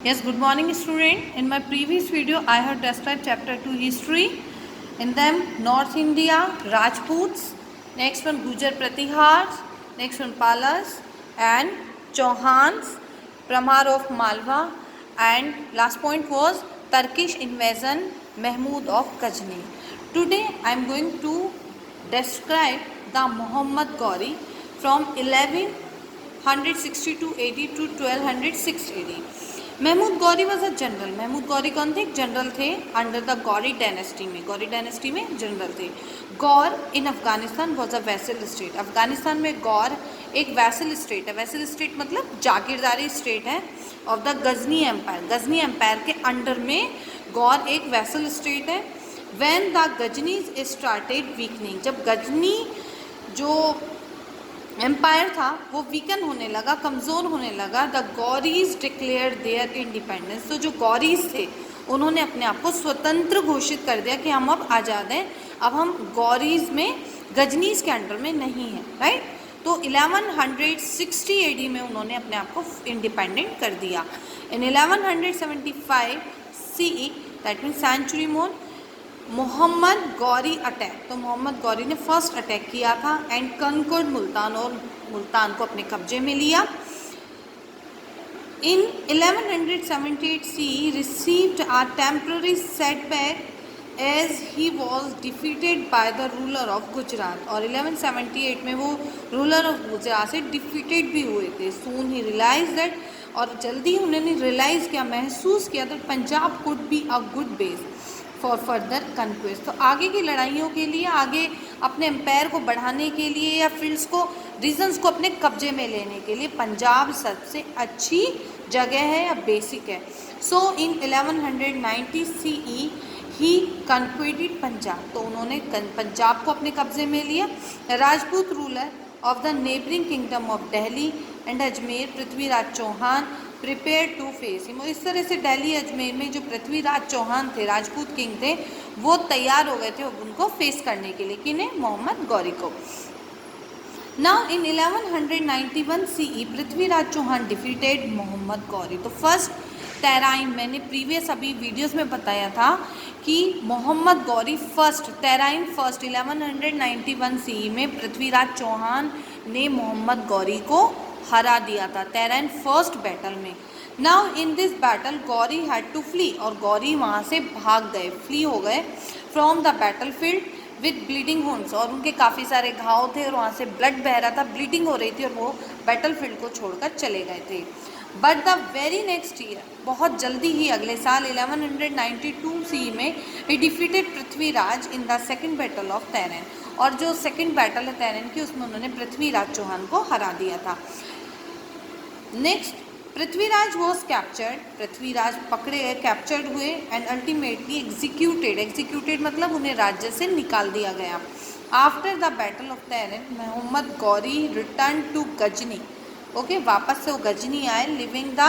Yes, good morning student. In my previous video I have described chapter 2 history. In them North India, Rajputs, next one Gujar Pratihars, next one Palas and Chauhans, Pramar of Malwa, and last point was Turkish invasion, Mahmud of Ghazni. Today I am going to describe the Muhammad Ghori from 1162 AD to 1206 AD. Mahmud Ghori was a general. Mahmud Ghori कौन थे? एक general थे under the Gauri dynasty में. Gauri dynasty में general थे. Ghor in Afghanistan was a vassal state. Afghanistan में गौर एक vassal state है. वैसल स्टेट मतलब जागीरदारी स्टेट है of the Ghazni empire. Ghazni empire के अंडर में गौर एक वैसल स्टेट है. When the Ghaznis started weakening, जब गजनी जो एम्पायर था वो वीकन होने लगा, कमज़ोर होने लगा, द गौरीज डिक्लेयर देयर इंडिपेंडेंस. तो जो गौरीज थे उन्होंने अपने आप को स्वतंत्र घोषित कर दिया कि हम अब आज़ाद हैं, अब हम गौरीज में गजनीज के अंडर में नहीं हैं. राइट. तो 1160 AD में उन्होंने अपने आप को इंडिपेंडेंट कर दिया. In 1175 CE that means century more Mohammad Ghori attack. तो मोहम्मद गौरी ने फर्स्ट अटैक किया था एंड कंकर्ड मुल्तान, और मुल्तान को अपने कब्जे में लिया. In 1178 CE received a temporary setback as he was defeated by the ruler of Gujarat. और 1178 में वो रूलर ऑफ गुजरात से डिफीटेड भी हुए थे. सून ही रियलाइज दैट, और जल्दी उन्होंने रियलाइज़ किया, महसूस किया that Punjab could be a good base for further conquest. तो आगे की लड़ाइयों के लिए, आगे अपने एम्पायर को बढ़ाने के लिए या फील्ड्स को, रीजन्स को अपने कब्जे में लेने के लिए पंजाब सबसे अच्छी जगह है या बेसिक है. सो इन 1190 CE ही कन्क्वेटेड पंजाब. तो उन्होंने पंजाब को अपने कब्जे में लिया. Rajput ruler of the neighbouring kingdom of Delhi and Ajmer Prithviraj Chauhan prepare to face him. इस तरह से दिल्ली अजमेर में जो पृथ्वीराज चौहान थे, राजपूत किंग थे, वो तैयार हो गए थे उनको फेस करने के लिए. किन्हें? मोहम्मद गौरी को. Now in 1191 CE Prithviraj Chauhan defeated Mohammad Ghori. तो फर्स्ट तैराइन, मैंने प्रीवियस अभी वीडियोस में बताया था कि Mohammad Ghori first, Tarain first 1191 CE में पृथ्वीराज चौहान ने मोहम्मद गौरी को हरा दिया था तैराइन फर्स्ट बैटल में. Now in this battle Gauri had to flee, और गौरी वहाँ से भाग गए, फ्ली हो गए from the battle field with bleeding wounds. और उनके काफ़ी सारे घाव थे और वहाँ से ब्लड बह रहा था, ब्लीडिंग हो रही थी, और वो बैटल फील्ड को छोड़कर चले गए थे. But the very next year, बहुत जल्दी ही अगले साल 1192 CE में ही defeated Prithviraj in the second battle of Tarain. और जो सेकेंड बैटल है तैरैन की, उसमें उन्होंने पृथ्वीराज चौहान को हरा दिया था. Next Prithviraj was captured. Prithviraj पकड़े गए, कैप्चर्ड हुए एंड अल्टीमेटली एग्जीक्यूटेड. एग्जीक्यूटेड मतलब उन्हें राज्य से निकाल दिया गया. After the battle of Tarain Mohammad Ghori return to Ghazni. Okay, वापस से वो गजनी आए, living the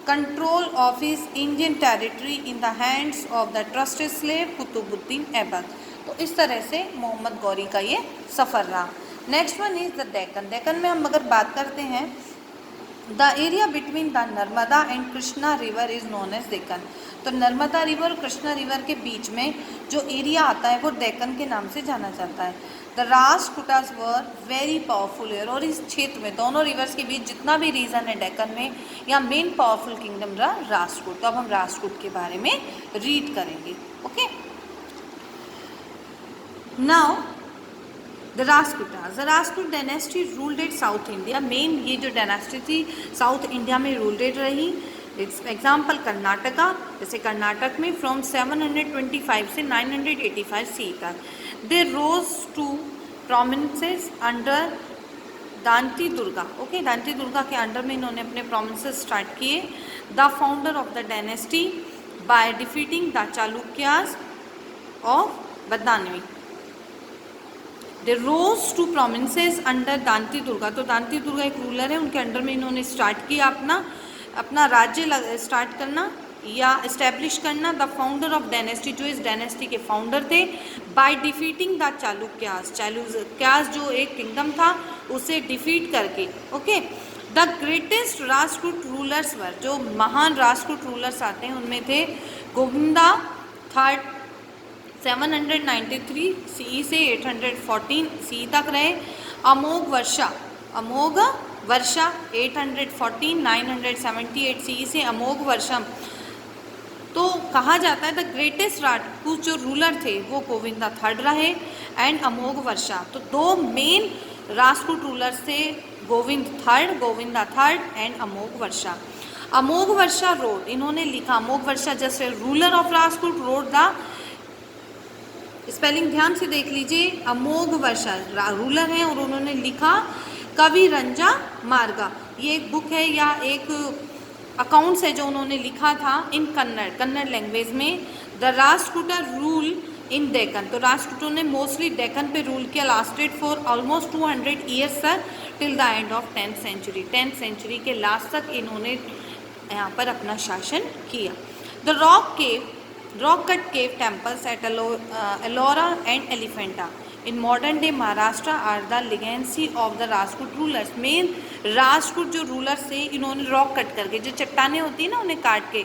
control of his Indian territory in the hands of the trusted slave Qutbuddin Aibak. तो इस तरह से मोहम्मद गौरी का ये सफ़र रहा. Next one is the Deccan. Deccan में हम अगर बात करते हैं, the area between the Narmada and Krishna river is known as Deccan. तो नर्मदा रिवर और कृष्णा रिवर के बीच में जो एरिया आता है वो डेक्कन के नाम से जाना जाता है. The Rashtrakutas were very powerful है, और इस क्षेत्र में दोनों रिवर्स के बीच जितना भी रीजन है डेक्कन में, या मेन पावरफुल किंगडम रहा राष्ट्रकूट. तो अब हम राष्ट्रकूट के बारे में रीड करेंगे. Okay, now the Rashtrakuta dynasty ruled South India. Main ये जो डायनेस्टी थी साउथ इंडिया में रूल्डेड रही. एग्जाम्पल कर्नाटका, जैसे कर्नाटक में फ्रॉम 725 से 985 CE तक. They rose to prominences under Danti Durga. Okay, Danti Durga के अंडर में इन्होंने अपने प्रोमिनेंसेस स्टार्ट किए. The founder of the dynasty by defeating the Chalukyas of Badami. They rose to prominences under Danti Durga. तो दांती दुर्गा एक रूलर है, उनके अंडर में इन्होंने स्टार्ट किया अपना राज्य स्टार्ट करना या इस्टेब्लिश करना. द फाउंडर ऑफ डायनेस्टी, जो इस डायनेस्टी के फाउंडर थे, bye defeating the Chalukyas. Chalukyas जो एक किंगडम था उसे डिफीट करके. Okay, the greatest Rashtrakuta rulers were, जो महान राष्ट्रकूट रूलर्स आते हैं उनमें थे गोविंदा थर्ड 793 CE से 814 CE तक रहे। अमोघ वर्षा 814 978 CE से अमोघ वर्षम। तो कहा जाता है द ग्रेटेस्ट राष्ट्रकूट जो रूलर थे वो गोविंदा थर्ड रहे एंड अमोघ वर्षा। तो दो मेन राष्ट्रकूट रूलर्स थे, Govinda third and Amogh Varsha. Amogh Varsha road, इन्होंने लिखा अमोघ वर्षा जैसे ruler of Rashtrakuta road the, spelling ध्यान से देख लीजिए, अमोघ वर्षा रूलर हैं और उन्होंने लिखा कवि रंजा मार्गा। ये एक बुक है या एक अकाउंट्स है जो उन्होंने लिखा था इन कन्नड़ लैंग्वेज में। The Rashtrakutas rule in Deccan, तो राष्ट्रकूटों ने मोस्टली डेक्कन पे रूल किया, lasted for almost 200 years sir till the end of 10th century. 10th century के लास्ट तक इन्होंने यहाँ पर अपना शासन किया। The rock cut cave temples at Ellora and Elephanta in modern day Maharashtra are the legacy of the Rajput rulers. Main Rajput जो rulers थे इन्होंने रॉक कट करके, जो चट्टानें होती है ना उन्हें काट के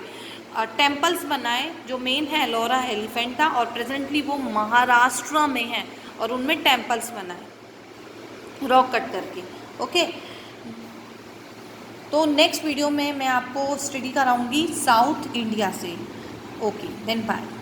टेम्पल्स बनाए, जो मेन है एलोरा एलिफेंटा, और प्रेजेंटली वो महाराष्ट्र में हैं और उनमें टेम्पल्स बनाए रॉक कट करके। ओके, तो नेक्स्ट वीडियो में मैं आपको स्टडी कराऊंगी साउथ इंडिया से। Okay then bye.